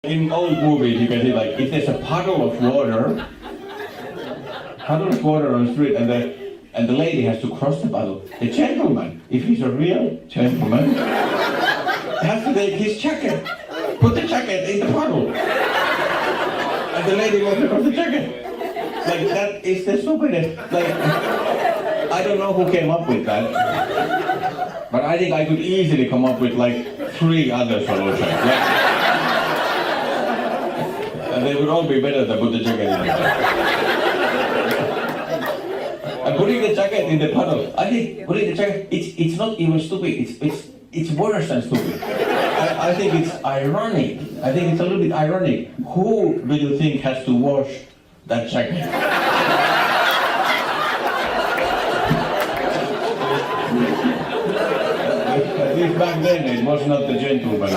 In old movies, you can see like if there's a puddle of water on the street, and the lady has to cross the puddle. The gentleman, if he's a real gentleman, has to take his jacket, put the jacket in the puddle, and the lady walks across the jacket. Like that is the stupidest. Like I don't know who came up with that, but I think I could easily come up with like 3 other solutions. Like, and they would all be better than put the jacket in the puddle. And putting the jacket in the puddle, I think putting the jacket, it's not even stupid, it's worse than stupid. I think it's ironic. I think it's a little bit ironic. Who do you think has to wash that jacket? At least back then it was not the gentleman.